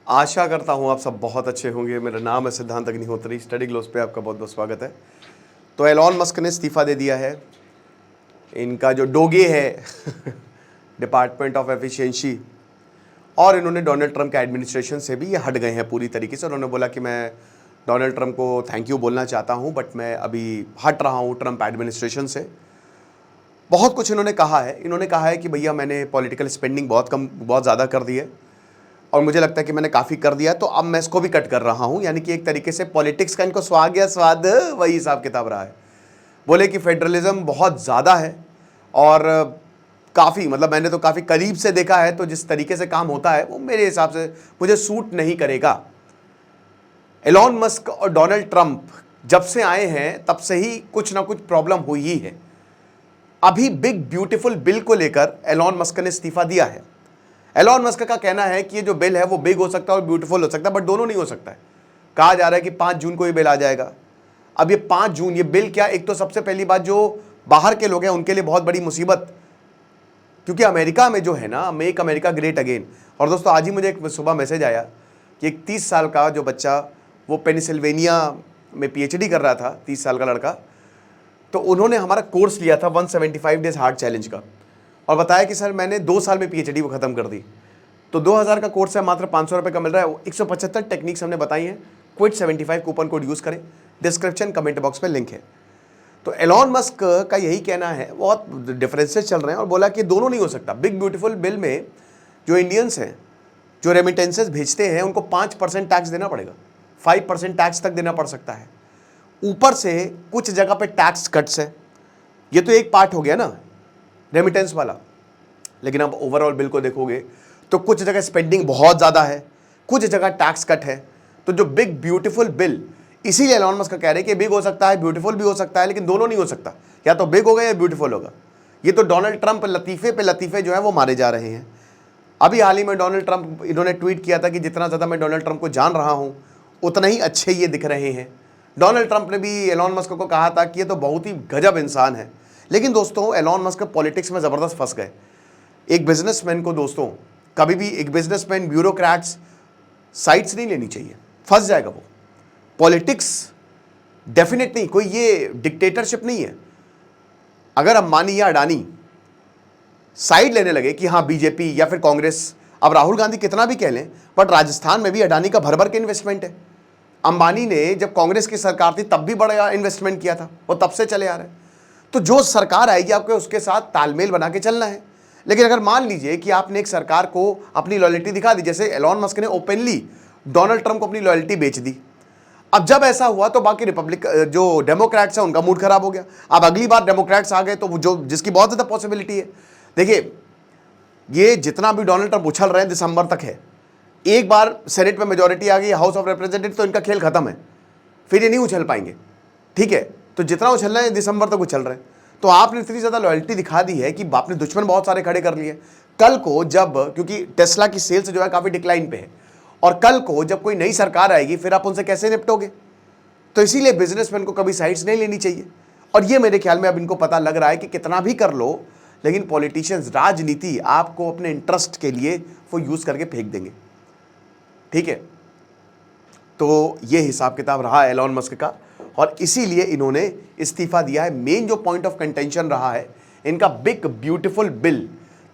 आशा करता हूँ आप सब बहुत अच्छे होंगे। मेरा नाम है सिद्धांत अग्निहोत्री। स्टडी ग्लोस पे आपका बहुत बहुत स्वागत है। तो एलॉन मस्क ने इस्तीफ़ा दे दिया है। इनका जो डोगे है डिपार्टमेंट ऑफ एफिशिएंसी, और इन्होंने डोनाल्ड ट्रंप के एडमिनिस्ट्रेशन से भी ये हट गए हैं पूरी तरीके से। उन्होंने बोला कि मैं डोनाल्ड ट्रंप को थैंक यू बोलना चाहता हूँ, बट मैं अभी हट रहा हूँ ट्रंप एडमिनिस्ट्रेशन से। बहुत कुछ इन्होंने कहा है। इन्होंने कहा है कि भैया मैंने पॉलिटिकल स्पेंडिंग बहुत ज़्यादा कर दी है और मुझे लगता है कि मैंने काफ़ी कर दिया, तो अब मैं इसको भी कट कर रहा हूँ। यानी कि एक तरीके से पॉलिटिक्स का इनको स्वाद वही हिसाब किताब रहा है। बोले कि फेडरलिज्म बहुत ज़्यादा है और काफ़ी, मतलब मैंने तो काफ़ी करीब से देखा है, तो जिस तरीके से काम होता है वो मेरे हिसाब से मुझे सूट नहीं करेगा। एलॉन मस्क और डोनाल्ड ट्रंप जब से आए हैं तब से ही कुछ ना कुछ प्रॉब्लम हुई ही है। अभी बिग ब्यूटीफुल बिल को लेकर एलॉन मस्क ने इस्तीफा दिया है। एलॉन मस्क का कहना है कि ये जो बिल है वो बिग हो सकता है और ब्यूटीफुल हो सकता है, बट दोनों नहीं हो सकता है। कहा जा रहा है कि 5 जून को ये बिल आ जाएगा। अब ये 5 जून ये बिल क्या, एक तो सबसे पहली बात जो बाहर के लोग हैं उनके लिए बहुत बड़ी मुसीबत, क्योंकि अमेरिका में जो है ना, मेक अमेरिका ग्रेट अगेन। और दोस्तों आज ही मुझे एक सुबह मैसेज आया कि एक 30 साल का जो बच्चा, वो पेनिसिल्वेनिया में पीएचडी कर रहा था, 30 साल का लड़का, तो उन्होंने हमारा कोर्स लिया था 175 डेज हार्ट चैलेंज का, और बताया कि सर मैंने 2 साल में पीएचडी को ख़त्म कर दी। तो 2000 का कोर्स है, मात्र 500 रुपये का मिल रहा है। 175 टेक्निक्स हमने बताई हैं। क्विट 75 कूपन कोड यूज़ करें, डिस्क्रिप्शन कमेंट बॉक्स में लिंक है। तो एलॉन मस्क का यही कहना है, बहुत डिफरेंसेस चल रहे हैं, और बोला कि दोनों नहीं हो सकता। बिग ब्यूटीफुल बिल में जो इंडियंस हैं जो रेमिटेंसेस भेजते हैं उनको 5% टैक्स देना पड़ेगा, 5% टैक्स तक देना पड़ सकता है। ऊपर से कुछ जगह पे टैक्स कट्स है। ये तो एक पार्ट हो गया ना रेमिटेंस वाला, लेकिन अब ओवरऑल बिल को देखोगे तो कुछ जगह स्पेंडिंग बहुत ज़्यादा है, कुछ जगह टैक्स कट है। तो जो बिग ब्यूटीफुल बिल, इसीलिए एलॉन मस्क कह रहे हैं कि बिग हो सकता है, ब्यूटीफुल भी हो सकता है, लेकिन दोनों नहीं हो सकता। या तो बिग होगा या ब्यूटीफुल होगा। ये तो डोनाल्ड ट्रंप लतीफ़े पे लतीफ़े जो है वो मारे जा रहे हैं। अभी हाल ही में डोनाल्ड ट्रंप, इन्होंने ट्वीट किया था कि जितना ज़्यादा मैं डोनाल्ड ट्रंप को जान रहा हूँ उतना ही अच्छे ये दिख रहे हैं। डोनाल्ड ट्रंप ने भी एलॉन मस्क को कहा था कि ये तो बहुत ही गजब इंसान है। लेकिन दोस्तों एलॉन मस्क पॉलिटिक्स में ज़बरदस्त फंस गए। एक बिजनेसमैन को दोस्तों कभी भी, एक बिजनेसमैन, ब्यूरोक्रेट्स साइड्स नहीं लेनी चाहिए, फंस जाएगा वो। पॉलिटिक्स डेफिनेट नहीं, कोई ये डिक्टेटरशिप नहीं है। अगर अंबानी या अडानी साइड लेने लगे कि हाँ बीजेपी या फिर कांग्रेस, अब राहुल गांधी कितना भी कह लें, बट राजस्थान में भी अडानी का भर भर के इन्वेस्टमेंट है। अंबानी ने जब कांग्रेस की सरकार थी तब भी बड़ा इन्वेस्टमेंट किया था, वो तब से चले आ रहे हैं। तो जो सरकार आएगी आपको उसके साथ तालमेल बना के चलना है। लेकिन अगर मान लीजिए कि आपने एक सरकार को अपनी लॉयल्टी दिखा दी, जैसे एलॉन मस्क ने ओपनली डोनाल्ड ट्रंप को अपनी लॉयल्टी बेच दी, अब जब ऐसा हुआ तो बाकी रिपब्लिक जो डेमोक्रेट्स हैं उनका मूड खराब हो गया। अब अगली बार डेमोक्रेट्स आ गए तो जो जिसकी बहुत ज़्यादा पॉसिबिलिटी है, देखिए ये जितना भी डोनाल्ड ट्रंप उछल रहे हैं दिसंबर तक है। एक बार सेनेट में मेजोरिटी आ गई, हाउस ऑफ रिप्रेजेंटेटिव, तो इनका खेल खत्म है, फिर ये नहीं उछल पाएंगे। ठीक है, तो जितना उछल रहे हैं दिसंबर तक उछल रहे हैं। तो आपने इतनी ज़्यादा लॉयल्टी दिखा दी है कि आपने दुश्मन बहुत सारे खड़े कर लिए। कल को जब, क्योंकि टेस्ला की सेल्स जो है काफ़ी डिक्लाइन पे है, और कल को जब कोई नई सरकार आएगी फिर आप उनसे कैसे निपटोगे। तो इसीलिए बिजनेसमैन को कभी साइड्स नहीं लेनी चाहिए। और ये मेरे ख्याल में अब इनको पता लग रहा है कि कितना भी कर लो, लेकिन पॉलिटिशियंस, राजनीति आपको अपने इंटरेस्ट के लिए वो यूज़ करके फेंक देंगे। ठीक है, तो ये हिसाब किताब रहा एलॉन मस्क का, और इसीलिए इन्होंने इस्तीफा दिया है। मेन जो पॉइंट ऑफ कंटेंशन रहा है इनका बिग ब्यूटीफुल बिल,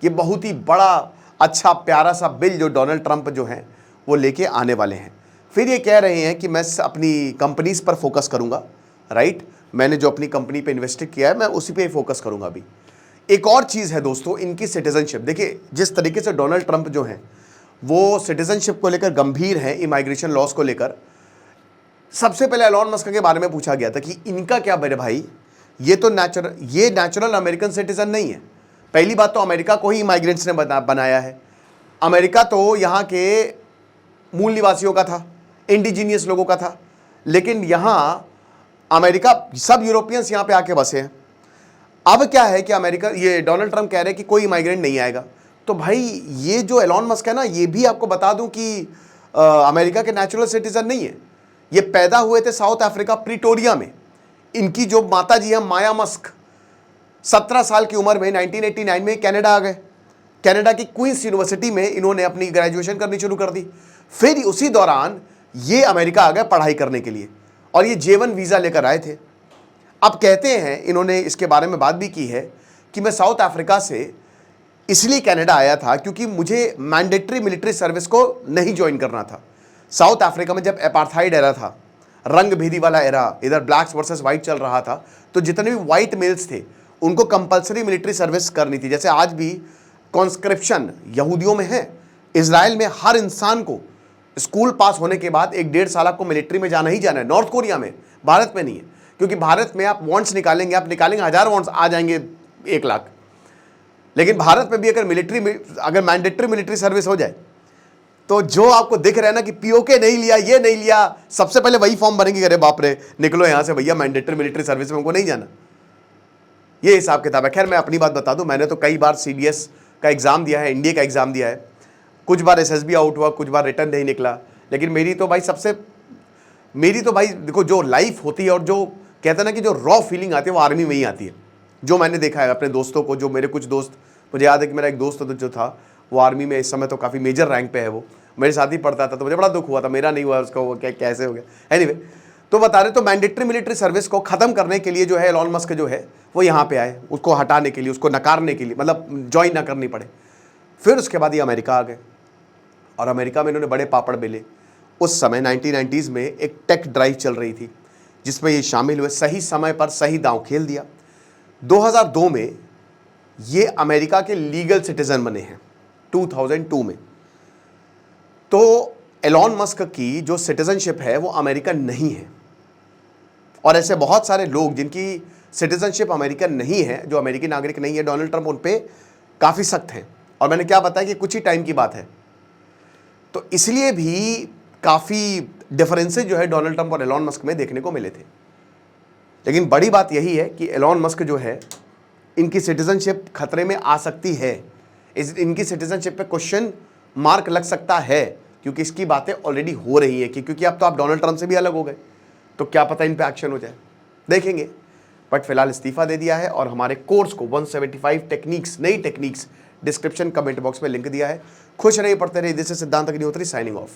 ये बहुत ही बड़ा अच्छा प्यारा सा बिल जो डोनाल्ड ट्रंप जो हैं वो लेके आने वाले हैं। फिर ये कह रहे हैं कि मैं अपनी कंपनीज पर फोकस करूंगा, राइट, मैंने जो अपनी कंपनी पे इन्वेस्ट किया है मैं उसी पे फोकस करूंगा। अभी एक और चीज़ है दोस्तों, इनकी सिटीजनशिप। देखिए जिस तरीके से डोनाल्ड ट्रंप जो हैं वो सिटीजनशिप को लेकर गंभीर हैं, इमाइग्रेशन लॉस को लेकर। सबसे पहले एलॉन मस्क के बारे में पूछा गया था कि इनका क्या, मेरे भाई ये तो नेचुरल अमेरिकन सिटीजन नहीं है। पहली बात तो अमेरिका को ही इमाइग्रेंट्स ने बनाया है। अमेरिका तो यहाँ के मूल निवासियों का था, इंडिजीनियस लोगों का था, लेकिन यहाँ अमेरिका, सब यूरोपियंस यहाँ पे आके बसे हैं। अब क्या है कि अमेरिका, ये डोनाल्ड ट्रंप कह रहे हैं कि कोई इमाइग्रेंट नहीं आएगा। तो भाई ये जो एलॉन मस्क है ना, ये भी आपको बता दूं कि अमेरिका के नेचुरल सिटीजन नहीं है। ये पैदा हुए थे साउथ अफ्रीका, प्रिटोरिया में। इनकी जो माता जी है माया मस्क, 17 साल की उम्र में 1989 में कनाडा आ गए। कनाडा की क्वींस यूनिवर्सिटी में इन्होंने अपनी ग्रेजुएशन करनी शुरू कर दी। फिर उसी दौरान ये अमेरिका आ गए पढ़ाई करने के लिए और ये J1 वीज़ा लेकर आए थे। अब कहते हैं, इन्होंने इसके बारे में बात भी की है कि मैं साउथ अफ्रीका से इसलिए कनाडा आया था क्योंकि मुझे मैंडेटरी मिलिट्री सर्विस को नहीं ज्वाइन करना था। साउथ अफ्रीका में जब अपार्थाइड एरा था, रंग भेदी वाला एरा, इधर ब्लैक्स वर्सेस वाइट चल रहा था, तो जितने भी वाइट मेल्स थे उनको कंपलसरी मिलिट्री सर्विस करनी थी। जैसे आज भी कॉन्स्क्रिप्शन यहूदियों में है, इजराइल में हर इंसान को स्कूल पास होने के बाद 1-1.5 साल आपको मिलिट्री में जाना ही जाना है। नॉर्थ कोरिया में, भारत में नहीं है, क्योंकि भारत में आप वांट्स निकालेंगे, आप निकालेंगे 1000 वांट्स आ जाएंगे 1 लाख। लेकिन भारत में भी अगर मैंडेटरी मिलिट्री सर्विस हो जाए तो जो आपको दिख रहा है ना कि पीओके नहीं लिया, ये नहीं लिया, सबसे पहले वही फॉर्म भरेंगे, अरे बाप रे निकलो यहां से भैया, मैंडेटरी मिलिट्री सर्विस में हमको नहीं जाना। ये हिसाब किताब है। खैर मैं अपनी बात बता दूं, मैंने तो कई बार सीडीएस का एग्जाम दिया है, एनडीए का एग्जाम दिया है, कुछ बार एसएसबी आउट हुआ, कुछ बार रिटर्न नहीं निकला। लेकिन मेरी तो भाई देखो, जो लाइफ होती है और जो कहते हैं ना कि जो रॉ फीलिंग आती है वो आर्मी में ही आती है। जो मैंने देखा है अपने दोस्तों को, जो मेरे कुछ दोस्त, मुझे याद है कि मेरा एक दोस्त जो था वो आर्मी में इस समय तो काफ़ी मेजर रैंक पे है, वो मेरे साथ ही पढ़ता था, तो मुझे बड़ा दुख हुआ था, मेरा नहीं हुआ, उसका वो कैसे हो गया। एनीवे, तो बता रहे, तो मैंडेटरी मिलिट्री सर्विस को ख़त्म करने के लिए जो है एलॉन मस्क जो है वो यहाँ पे आए, उसको हटाने के लिए, उसको नकारने के लिए, मतलब ज्वाइन ना करनी पड़े। फिर उसके बाद ये अमेरिका आ गए और अमेरिका में इन्होंने बड़े पापड़ बेले। उस समय 1990s में एक टेक ड्राइव चल रही थी जिसमें ये शामिल हुए, सही समय पर सही दांव खेल दिया। 2002 में ये अमेरिका के लीगल सिटीजन बने हैं, 2002 में। तो एलॉन मस्क की जो सिटीजनशिप है वो अमेरिकन नहीं है, और ऐसे बहुत सारे लोग जिनकी सिटीजनशिप अमेरिकन नहीं है, जो अमेरिकी नागरिक नहीं है, डोनाल्ड ट्रंप उन पे काफ़ी सख्त हैं। और मैंने क्या बताया कि कुछ ही टाइम की बात है, तो इसलिए भी काफ़ी डिफरेंसेस जो है डोनाल्ड ट्रंप और एलॉन मस्क में देखने को मिले थे। लेकिन बड़ी बात यही है कि एलॉन मस्क जो है, इनकी सिटीजनशिप खतरे में आ सकती है, इनकी सिटीजनशिप पे क्वेश्चन मार्क लग सकता है, क्योंकि इसकी बातें ऑलरेडी हो रही है कि क्योंकि अब तो आप डोनाल्ड ट्रंप से भी अलग हो गए, तो क्या पता इन पे एक्शन हो जाए, देखेंगे। बट फिलहाल इस्तीफा दे दिया है और हमारे कोर्स को 175 टेक्निक्स, नई टेक्निक्स, डिस्क्रिप्शन कमेंट बॉक्स में लिंक दिया है। खुश रहिए, पढ़ते रहिए। दिस इज सिद्धांत अग्निहोत्री साइनिंग ऑफ।